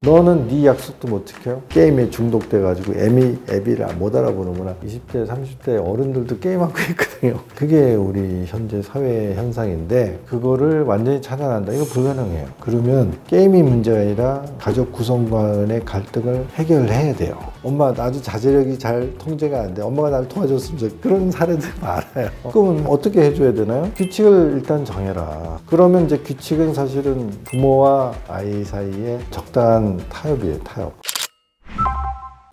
너는 네 약속도 못 지켜요? 게임에 중독돼가지고 앱이를 못 알아보는구나. 20대, 30대 어른들도 게임하고 있거든요. 그게 우리 현재 사회 현상인데 그거를 완전히 차단한다. 이거 불가능해요. 그러면 게임이 문제가 아니라 가족 구성 간의 갈등을 해결해야 돼요. 엄마 아주 자제력이 잘 통제가 안 돼. 엄마가 날 도와줬으면 좋겠어. 그런 사례들 많아요. 그러면 어떻게 해줘야 되나요? 규칙을 일단 정해라. 그러면 이제 규칙은 사실은 부모와 아이 사이에 적당한 타협이에요. 타협.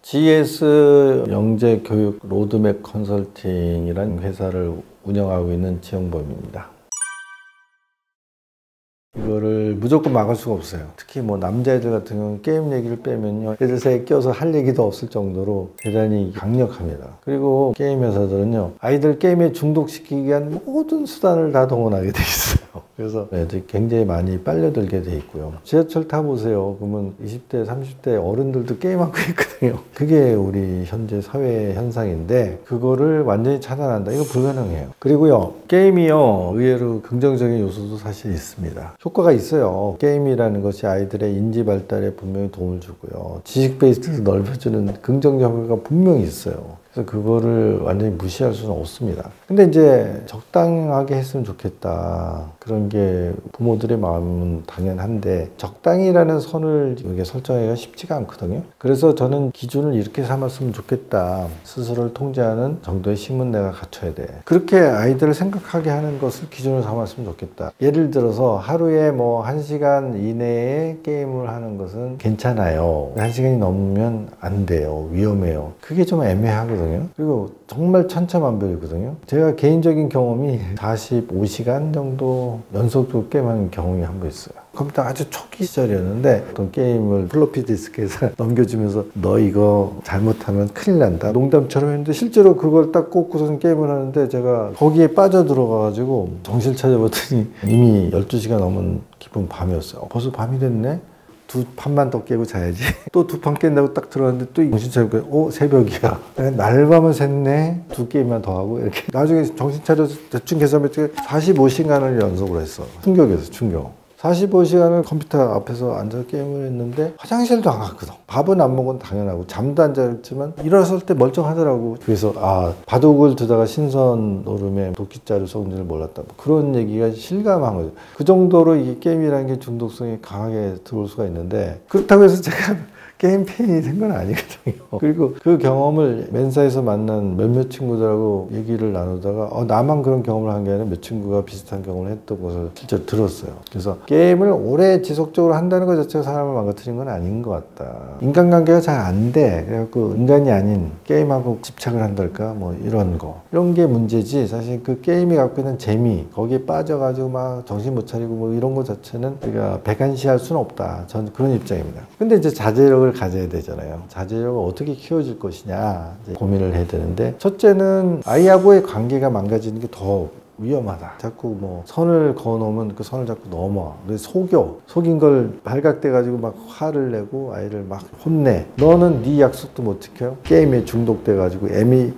GS 영재교육 로드맵 컨설팅이라는 회사를 운영하고 있는 지영범입니다. 이거를 무조건 막을 수가 없어요. 특히 뭐 남자애들 같은 경우는 게임 얘기를 빼면요, 애들 사이에 껴서 할 얘기도 없을 정도로 대단히 강력합니다. 그리고 게임 회사들은요, 아이들 게임에 중독시키기 위한 모든 수단을 다 동원하게 돼 있어요. 그래서 애들이 굉장히 많이 빨려들게 돼 있고요. 지하철 타보세요. 그러면 20대, 30대 어른들도 게임하고 있거든요. 그게 우리 현재 사회 현상인데 그거를 완전히 차단한다. 이거 불가능해요. 그리고요, 게임이요, 의외로 긍정적인 요소도 사실 있습니다. 효과가 있어요. 게임이라는 것이 아이들의 인지 발달에 분명히 도움을 주고요. 지식 베이스를 넓혀주는 긍정적 효과가 분명히 있어요. 그래서 그거를 완전히 무시할 수는 없습니다. 근데 이제 적당하게 했으면 좋겠다. 그런 게 부모들의 마음은 당연한데 적당히라는 선을 이게 설정하기가 쉽지가 않거든요. 그래서 저는 기준을 이렇게 삼았으면 좋겠다. 스스로를 통제하는 정도의 힘은 내가 갖춰야 돼. 그렇게 아이들을 생각하게 하는 것을 기준으로 삼았으면 좋겠다. 예를 들어서 하루에 뭐 1시간 이내에 게임을 하는 것은 괜찮아요. 1시간이 넘으면 안 돼요. 위험해요. 그게 좀 애매하거든요. 그리고 정말 천차만별이거든요. 제가 개인적인 경험이 45시간 정도 연속적으로 게임하는 경험이 한 번 있어요. 컴퓨터 아주 초기 시절이었는데 어떤 게임을 플로피 디스크에서 넘겨주면서 너 이거 잘못하면 큰일 난다. 농담처럼 했는데 실제로 그걸 딱 꽂고서 게임을 하는데 제가 거기에 빠져들어가가지고 정신을 찾아봤더니 이미 12시가 넘은 깊은 밤이었어요. 벌써 밤이 됐네? 두 판만 더 깨고 자야지. 또 두 판 깬다고 딱 들어갔는데 또 정신 차리고 새벽이야. 날밤을 샜네. 두 게임만 더 하고 이렇게. 나중에 정신 차려서 대충 계산했더니 45시간을 연속으로 했어. 충격이었어. 충격. 45시간을 컴퓨터 앞에서 앉아서 게임을 했는데 화장실도 안 갔거든. 밥은 안 먹은 당연하고 잠도 안 잤지만 일어났을 때 멀쩡하더라고. 그래서 바둑을 두다가 신선 노름에 도끼자루 썩은 줄 몰랐다. 뭐 그런 얘기가 실감한 거죠. 그 정도로 이 게임이라는 게 중독성이 강하게 들어올 수가 있는데 그렇다고 해서 제가 게임 팬이 된 건 아니거든요. 그리고 그 경험을 맨사에서 만난 몇몇 친구들하고 얘기를 나누다가 나만 그런 경험을 한 게 아니라 몇 친구가 비슷한 경험을 했던 것을 실제로 들었어요. 그래서 게임을 오래 지속적으로 한다는 것 자체가 사람을 망가뜨린 건 아닌 것 같다. 인간관계가 잘 안 돼. 그래갖고 인간이 아닌 게임하고 집착을 한달까 뭐 이런 게 문제지. 사실 그 게임이 갖고 있는 재미, 거기에 빠져가지고 막 정신 못 차리고 뭐 이런 것 자체는 우리가 백안시할 수는 없다. 저는 그런 입장입니다. 근데 이제 자제력을 가져야 되잖아요. 자제력을 어떻게 키워줄 것이냐 이제 고민을 해야 되는데, 첫째는 아이하고의 관계가 망가지는 게 더 위험하다. 자꾸 뭐 선을 그어놓으면 그 선을 자꾸 넘어. 속인 걸 발각돼가지고 막 화를 내고 아이를 막 혼내. 너는 네 약속도 못 지켜요? 게임에 중독돼가지고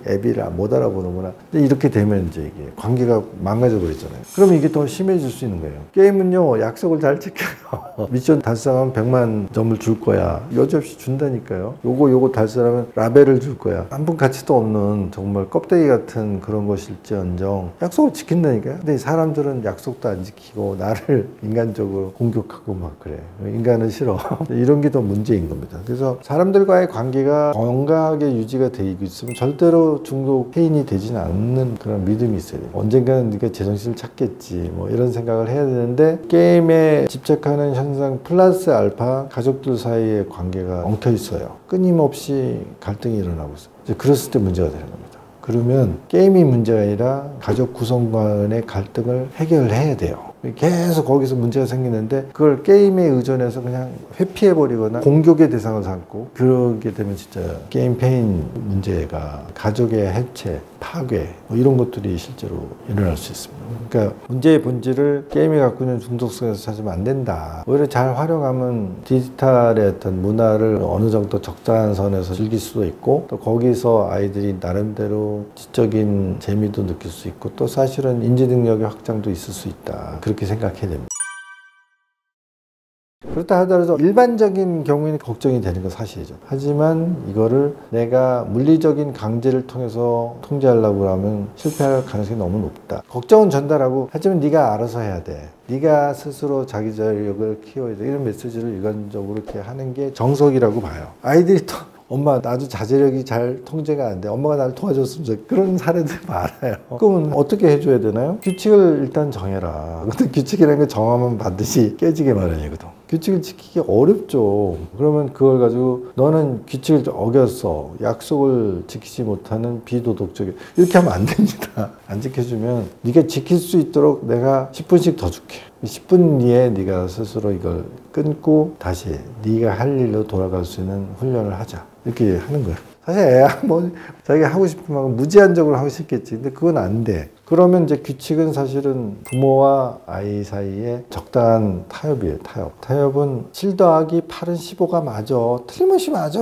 앱이를 못 알아보는구나. 근데 이렇게 되면 이제 이게 관계가 망가져 버리잖아요. 그러면 이게 더 심해질 수 있는 거예요. 게임은요, 약속을 잘 지켜요. 미션 달성하면 100만 점을 줄 거야. 여지없이 준다니까요. 요거 달성하면 라벨을 줄 거야. 한 푼 가치도 없는 정말 껍데기 같은 그런 것일지언정 약속을 지킨다니까요. 근데 사람들은 약속도 안 지키고 나를 인간적으로 공격하고 막 그래. 인간은 싫어. 이런 게 더 문제인 겁니다. 그래서 사람들과의 관계가 건강하게 유지가 되고 있으면 절대로 중독 해인이 되지는 않는 그런 믿음이 있어야 돼요. 언젠가는 네가 제정신을 찾겠지 뭐 이런 생각을 해야 되는데, 게임에 집착하는 현상 플러스 알파 가족들 사이의 관계가 엉켜 있어요. 끊임없이 갈등이 일어나고 있어요. 이제 그랬을 때 문제가 되는 겁니다. 그러면 게임이 문제가 아니라 가족 구성 간의 갈등을 해결해야 돼요. 계속 거기서 문제가 생기는데 그걸 게임에 의존해서 그냥 회피해버리거나 공격의 대상을 삼고 그러게 되면 진짜 게임 페인 문제가 가족의 해체, 파괴 뭐 이런 것들이 실제로 일어날 수 있습니다. 그러니까 문제의 본질을 게임이 갖고 있는 중독성에서 찾으면 안 된다. 오히려 잘 활용하면 디지털의 어떤 문화를 어느 정도 적당한 선에서 즐길 수도 있고, 또 거기서 아이들이 나름대로 지적인 재미도 느낄 수 있고, 또 사실은 인지 능력의 확장도 있을 수 있다. 그렇게 생각해야 됩니다. 그렇다 하더라도 일반적인 경우에는 걱정이 되는 건 사실이죠. 하지만 이거를 내가 물리적인 강제를 통해서 통제하려고 하면 실패할 가능성이 너무 높다. 걱정은 전달하고 하지만 네가 알아서 해야 돼. 네가 스스로 자기 자력을 키워야 돼. 이런 메시지를 일관적으로 이렇게 하는 게 정석이라고 봐요. 아이들이 또 엄마 나도 자제력이 잘 통제가 안 돼. 엄마가 나를 도와줬으면 좋겠어. 그런 사례들 많아요. 그러면 어떻게 해줘야 되나요? 규칙을 일단 정해라. 근데 규칙이라는 게 정하면 반드시 깨지게 마련이거든. 규칙을 지키기 어렵죠. 그러면 그걸 가지고 너는 규칙을 어겼어. 약속을 지키지 못하는 비도덕적인 이렇게 하면 안 됩니다. 안 지켜주면 네가 지킬 수 있도록 내가 10분씩 더 줄게. 10분 뒤에 네가 스스로 이걸 끊고 다시 네가 할 일로 돌아갈 수 있는 훈련을 하자. 이렇게 하는 거예요. 사실 애야 뭐 자기가 하고 싶은 만큼 무제한적으로 하고 싶겠지. 근데 그건 안 돼. 그러면 이제 규칙은 사실은 부모와 아이 사이에 적당한 타협이에요. 타협은 7 더하기 8은 15가 맞아. 틀림없이 맞아.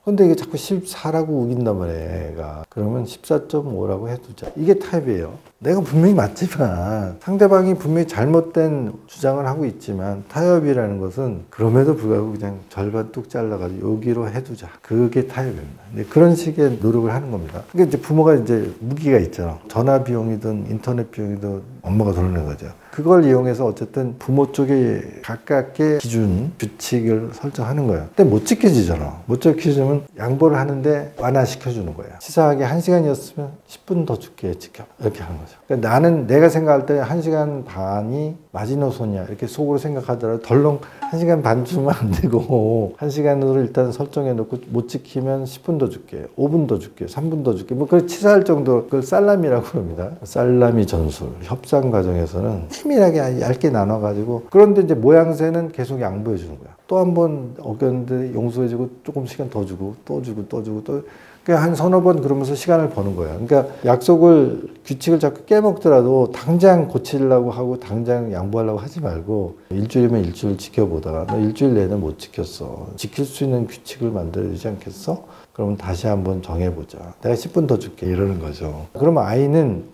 근데 이게 자꾸 14라고 우긴단 말이에요, 애가. 그러면 14.5라고 해두자. 이게 타협이에요. 내가 분명히 맞지만 상대방이 분명히 잘못된 주장을 하고 있지만 타협이라는 것은 그럼에도 불구하고 그냥 절반 뚝 잘라가지고 여기로 해두자. 그게 타협입니다. 그런 식의 노력을 하는 겁니다. 그러니까 이제 부모가 이제 무기가 있잖아. 전화 비용이든 인터넷 비용이든 엄마가 돈을 내는 거죠. 그걸 이용해서 어쨌든 부모 쪽에 가깝게 기준, 규칙을 설정하는 거예요. 근데 못 지켜지잖아. 못 지켜지면 양보를 하는데 완화시켜주는 거예요. 치사하게 1시간이었으면 10분 더 줄게, 지켜. 이렇게 하는 거죠. 그러니까 나는 내가 생각할 때 1시간 반이 마지노선이야. 이렇게 속으로 생각하더라도 덜렁 1시간 반 주면 안 되고 1시간으로 일단 설정해 놓고 못 지키면 10분 더 줄게, 5분 더 줄게, 3분 더 줄게. 뭐 그걸 치사할 정도 그걸 살라미라고 합니다. 살라미 전술. 협상 과정에서는 치밀하게 얇게 나눠가지고 그런데 이제 모양새는 계속 양보해 주는 거야. 또 한 번 어겼는데 용서해주고 조금 시간 더 주고 또 주고 또 주고 또 그러니까 한 서너 번 그러면서 시간을 버는 거야. 그러니까 약속을 규칙을 자꾸 깨먹더라도 당장 고치려고 하고 당장 양보하려고 하지 말고 일주일이면 일주일 지켜보다가 너 일주일 내내 못 지켰어. 지킬 수 있는 규칙을 만들어야 되지 않겠어? 그러면 다시 한번 정해보자. 내가 10분 더 줄게. 이러는 거죠. 그러면 아이는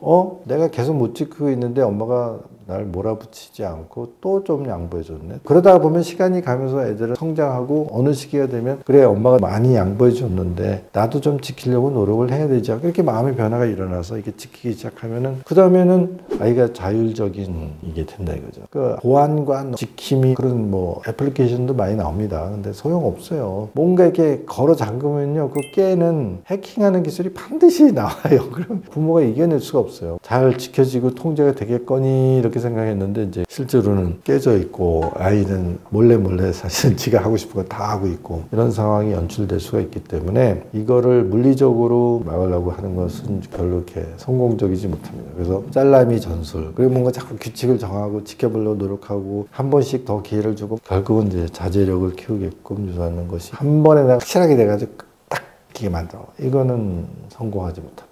내가 계속 못 지키고 있는데 엄마가 날 몰아붙이지 않고 또 좀 양보해줬네. 그러다 보면 시간이 가면서 애들은 성장하고 어느 시기가 되면 그래 엄마가 많이 양보해줬는데 나도 좀 지키려고 노력을 해야 되지. 그렇게 마음의 변화가 일어나서 이게 지키기 시작하면은 그 다음에는 아이가 자율적인 이게 된다 이거죠. 그 보안관 지킴이 그런 뭐 애플리케이션도 많이 나옵니다. 근데 소용없어요. 뭔가 이렇게 걸어 잠그면요 그 깨는 해킹하는 기술이 반드시 나와요. 그럼 부모가 이겨낼 수가 없어요. 잘 지켜지고 통제가 되겠거니 이렇게 생각했는데 이제 실제로는 깨져 있고 아이는 몰래 사실 지가 하고 싶은 거 다 하고 있고 이런 상황이 연출될 수가 있기 때문에 이거를 물리적으로 막으려고 하는 것은 별로 이렇게 성공적이지 못합니다. 그래서 짤라미 전술 그리고 뭔가 자꾸 규칙을 정하고 지켜보려고 노력하고 한 번씩 더 기회를 주고 결국은 이제 자제력을 키우게끔 유도하는 것이 한 번에 내가 확실하게 돼가지고 딱 이게 만들어. 이거는 성공하지 못합니다.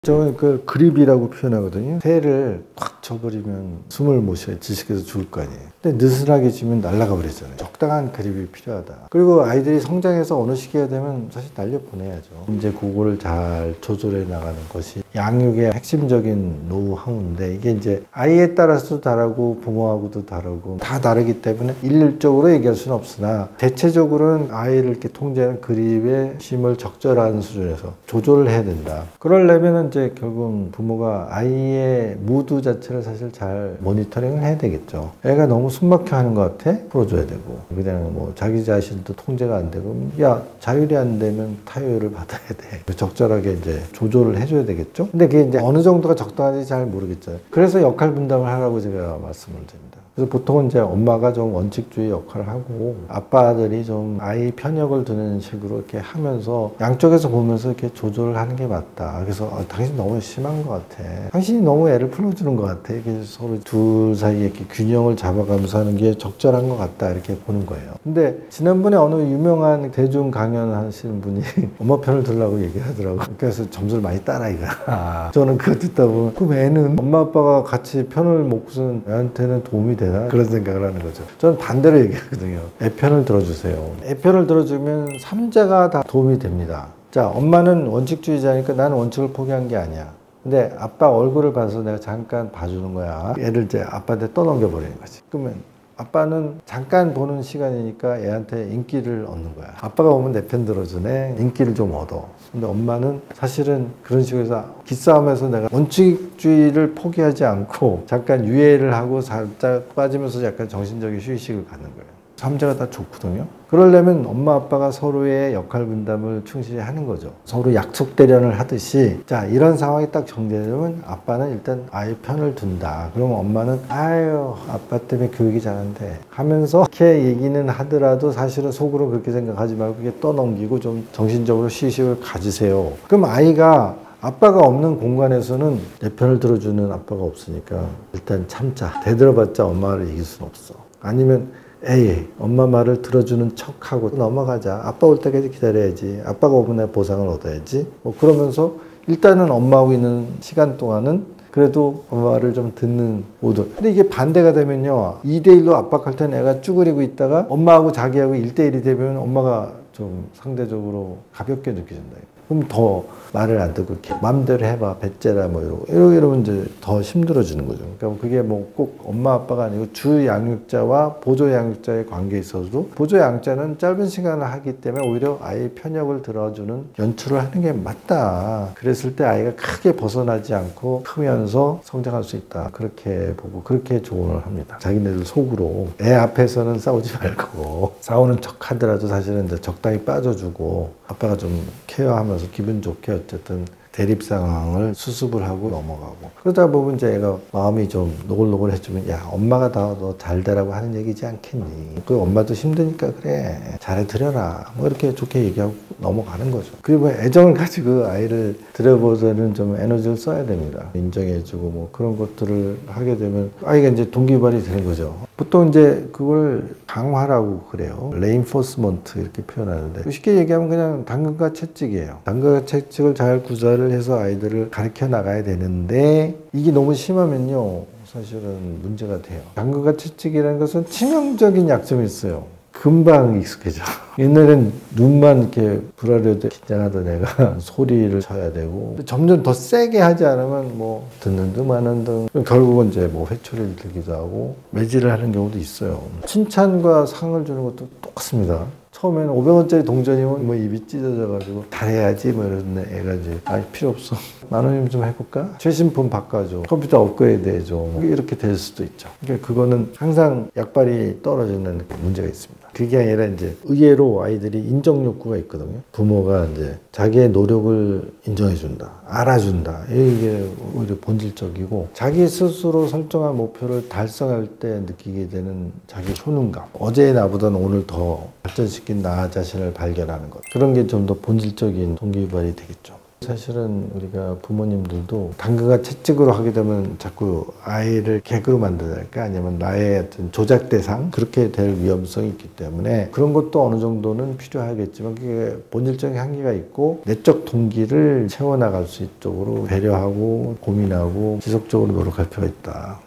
저는 그 그립이라고 표현하거든요. 새를 꽉 쳐버리면 숨을 못 쉬어요. 질식해서 죽을 거 아니에요. 근데 느슨하게 쥐면 날아가 버리잖아요. 적당한 그립이 필요하다. 그리고 아이들이 성장해서 어느 시기가 되면 사실 날려보내야죠. 이제 그거를 잘 조절해 나가는 것이 양육의 핵심적인 노하우인데 이게 이제 아이에 따라서도 다르고 부모하고도 다르고 다 다르기 때문에 일률적으로 얘기할 수는 없으나 대체적으로는 아이를 이렇게 통제하는 그립의 힘을 적절한 수준에서 조절을 해야 된다. 그러려면은 이제 결국 부모가 아이의 무드 자체를 사실 잘 모니터링을 해야 되겠죠. 애가 너무 숨막혀 하는 것 같아? 풀어줘야 되고 그냥 뭐 자기 자신도 통제가 안 되고 야 자율이 안 되면 타율을 받아야 돼. 적절하게 이제 조절을 해줘야 되겠죠. 근데 그게 이제 어느 정도가 적당한지 잘 모르겠죠. 그래서 역할 분담을 하라고 제가 말씀을 드립니다. 그래서 보통은 이제 엄마가 좀 원칙주의 역할을 하고 아빠들이 좀 아이 편협을 두는 식으로 이렇게 하면서 양쪽에서 보면서 이렇게 조절을 하는 게 맞다. 그래서 당신 너무 심한 것 같아. 당신이 너무 애를 풀어주는 것 같아. 이렇게 서로 둘 사이에 이렇게 균형을 잡아가면서 하는 게 적절한 것 같다. 이렇게 보는 거예요. 근데 지난번에 어느 유명한 대중 강연 하시는 분이 엄마 편을 들라고 얘기를 하더라고요. 그래서 점수를 많이 따라 이거야. 저는 그거 듣다 보면 그럼 애는 엄마 아빠가 같이 편을 먹고선 애한테는 도움이 되나? 그런 생각을 하는 거죠. 저는 반대로 얘기하거든요. 애 편을 들어주세요. 애 편을 들어주면 3자가 다 도움이 됩니다. 자, 엄마는 원칙주의자니까 나는 원칙을 포기한 게 아니야. 근데 아빠 얼굴을 봐서 내가 잠깐 봐주는 거야. 애를 이제 아빠한테 떠넘겨 버리는 거지. 그러면 아빠는 잠깐 보는 시간이니까 애한테 인기를 얻는 거야. 아빠가 오면 내 편 들어주네. 인기를 좀 얻어. 근데 엄마는 사실은 그런 식으로 해서 기싸움에서 내가 원칙주의를 포기하지 않고 잠깐 유예를 하고 살짝 빠지면서 약간 정신적인 휴식을 갖는 거예요. 삼자가 다 좋거든요. 그러려면 엄마 아빠가 서로의 역할 분담을 충실히 하는 거죠. 서로 약속 대련을 하듯이 자 이런 상황이 딱 정되려면 아빠는 일단 아이 편을 둔다. 그러면 엄마는 아유 아빠 때문에 교육이 잘한대 하면서 이렇게 얘기는 하더라도 사실은 속으로 그렇게 생각하지 말고 그게 떠넘기고 좀 정신적으로 휴식을 가지세요. 그럼 아이가 아빠가 없는 공간에서는 내 편을 들어주는 아빠가 없으니까 일단 참자. 대들어봤자 엄마를 이길 수는 없어. 아니면 에이 엄마 말을 들어주는 척하고 넘어가자. 아빠 올 때까지 기다려야지. 아빠가 오면 내가 보상을 얻어야지. 뭐 그러면서 일단은 엄마하고 있는 시간 동안은 그래도 엄마를 좀 듣는 모드. 근데 이게 반대가 되면요 2대1로 압박할 때는 애가 쭈그리고 있다가 엄마하고 자기하고 1대1이 되면 엄마가 좀 상대적으로 가볍게 느껴진다. 그럼 더 말을 안 듣고 이렇게 마음대로 해봐 배째라 뭐 이러면 이제 더 힘들어지는 거죠. 그러니까 그게 뭐 꼭 엄마 아빠가 아니고 주 양육자와 보조 양육자의 관계에 있어서도 보조 양육자는 짧은 시간을 하기 때문에 오히려 아이의 편협을 들어주는 연출을 하는 게 맞다. 그랬을 때 아이가 크게 벗어나지 않고 크면서 성장할 수 있다. 그렇게 보고 그렇게 조언을 합니다. 자기네들 속으로 애 앞에서는 싸우지 말고 싸우는 척 하더라도 사실은 이제 적당히 빠져주고 아빠가 좀 케어하면서 기분 좋게 어쨌든 대립 상황을 수습을 하고 넘어가고 그러다 보면 이제 애가 마음이 좀 노골노골해지면 야 엄마가 다 너 잘 되라고 하는 얘기지 않겠니? 그 엄마도 힘드니까 그래 잘해드려라 뭐 이렇게 좋게 얘기하고 넘어가는 거죠. 그리고 애정을 가지고 아이를 들여보자는 좀 에너지를 써야 됩니다. 인정해주고 뭐 그런 것들을 하게 되면 아이가 이제 동기부여이 되는 거죠. 보통 이제 그걸 강화라고 그래요. 레인포스먼트 이렇게 표현하는데 쉽게 얘기하면 그냥 당근과 채찍이에요. 당근과 채찍을 잘 구사를 해서 아이들을 가르쳐 나가야 되는데 이게 너무 심하면요 사실은 문제가 돼요. 당근과 채찍이라는 것은 치명적인 약점이 있어요. 금방 익숙해져. 옛날엔 눈만 이렇게 불하려도 긴장하던 애가 소리를 쳐야 되고 점점 더 세게 하지 않으면 뭐 듣는 등 마는 등 결국은 이제 뭐 회초리를 들기도 하고 매질을 하는 경우도 있어요. 칭찬과 상을 주는 것도 똑같습니다. 처음에는 500원짜리 동전이면 뭐 입이 찢어져가지고 잘해야지 뭐 이러는데 애가 이제 아 필요 없어 10,000원이면 좀 해볼까? 최신 폰 바꿔줘 컴퓨터 업그레이드 해줘 이렇게 될 수도 있죠. 그러니까 그거는 항상 약발이 떨어지는 문제가 있습니다. 그게 아니라 이제 의외로 아이들이 인정 욕구가 있거든요. 부모가 이제 자기의 노력을 인정해준다, 알아준다. 이게 오히려 본질적이고 자기 스스로 설정한 목표를 달성할 때 느끼게 되는 자기 효능감. 어제의 나보다는 오늘 더 발전시킨 나 자신을 발견하는 것. 그런 게 좀 더 본질적인 동기부여이 되겠죠. 사실은 우리가 부모님들도 당근과 채찍으로 하게 되면 자꾸 아이를 객으로 만들까 아니면 나의 어떤 조작 대상 그렇게 될 위험성이 있기 때문에 그런 것도 어느 정도는 필요하겠지만 그게 본질적인 한계가 있고 내적 동기를 채워나갈 수 있도록 배려하고 고민하고 지속적으로 노력할 필요가 있다.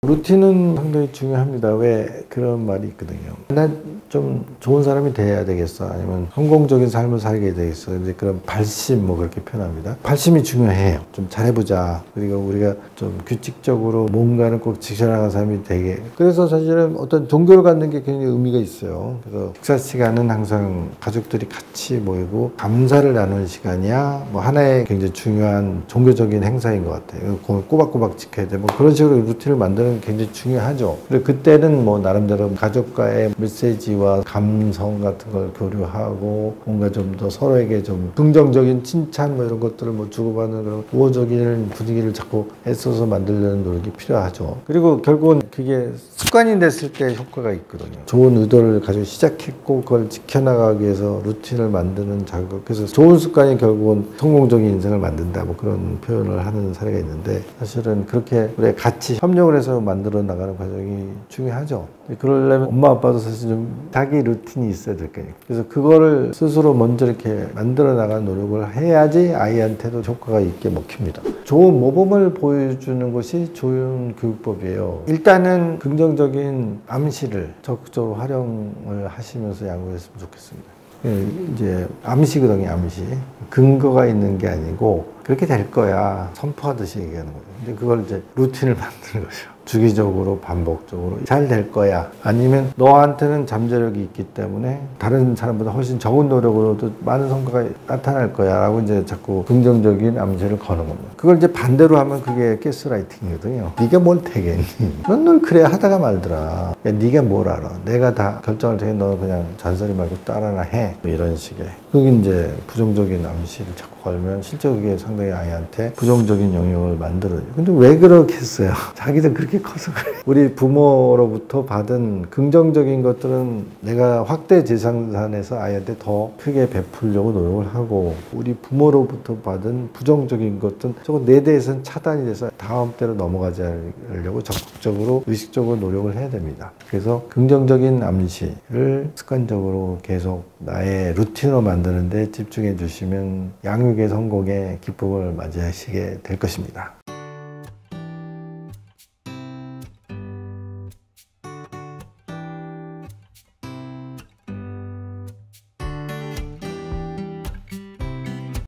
루틴은 상당히 중요합니다. 왜 그런 말이 있거든요. 난 좀 좋은 사람이 돼야 되겠어. 아니면 성공적인 삶을 살게 되겠어. 이제 그런 발심 뭐 그렇게 표현합니다. 발심이 중요해요. 좀 잘해보자. 그리고 우리가 좀 규칙적으로 뭔가를 꼭 지켜나가는 사람이 되게. 그래서 사실은 어떤 종교를 갖는 게 굉장히 의미가 있어요. 그래서 식사 시간은 항상 가족들이 같이 모이고 감사를 나누는 시간이야. 뭐 하나의 굉장히 중요한 종교적인 행사인 것 같아요. 꼬박꼬박 지켜야 돼. 뭐 그런 식으로 루틴을 만드는 게 굉장히 중요하죠. 그리고 그때는 뭐 나름대로 가족과의 메시지와 감성 같은 걸 교류하고 뭔가 좀 더 서로에게 좀 긍정적인 칭찬 뭐 이런 것들을 뭐 주고받는 그런 우호적인 분위기를 자꾸 애써서 만들려는 노력이 필요하죠. 그리고 결국은 그게 습관이 됐을 때 효과가 있거든요. 좋은 의도를 가지고 시작했고 그걸 지켜나가기 위해서 루틴을 만드는 작업. 그래서 좋은 습관이 결국은 성공적인 인생을 만든다 뭐 그런 표현을 하는 사례가 있는데 사실은 그렇게 우리가 같이 협력을 해서 만들어 나가는 과정이 중요하죠. 그러려면 엄마 아빠도 사실 좀 자기 루틴이 있어야 될 거예요. 그래서 그거를 스스로 먼저 이렇게 만들어 나가는 노력을 해야지 아이한테도 효과가 있게 먹힙니다. 좋은 모범을 보여주는 것이 좋은 교육법이에요. 일단은 긍정적인 암시를 적극적으로 활용을 하시면서 양보했으면 좋겠습니다. 이제 암시거든요, 암시. 근거가 있는 게 아니고 그렇게 될 거야. 선포하듯이 얘기하는 거죠. 근데 그걸 이제 루틴을 만드는 거죠. 주기적으로 반복적으로 잘 될 거야. 아니면 너한테는 잠재력이 있기 때문에 다른 사람보다 훨씬 적은 노력으로도 많은 성과가 나타날 거야 라고 이제 자꾸 긍정적인 암시를 거는 겁니다. 그걸 이제 반대로 하면 그게 가스라이팅이거든요. 네가 뭘 되겠니? 넌 늘 그래 하다가 말더라. 야, 네가 뭘 알아? 내가 다 결정을 되게 너 그냥 잔소리 말고 따라나 해. 뭐 이런 식의. 그게 이제 부정적인 암시를 자꾸 걸면 실제 그게 상당히 아이한테 부정적인 영향을 만들어요. 근데 왜 그렇겠어요? 자기들 그렇게 커서 그래. 우리 부모로부터 받은 긍정적인 것들은 내가 확대 재생산해서 아이한테 더 크게 베풀려고 노력을 하고, 우리 부모로부터 받은 부정적인 것들은 저거 내 대해서는 차단이 돼서 다음 때로 넘어가지 않으려고 적극적으로 의식적으로 노력을 해야 됩니다. 그래서 긍정적인 암시를 습관적으로 계속 나의 루틴으로 만드는 데 집중해 주시면 양육의 성공에 기쁨을 맞이하시게 될 것입니다.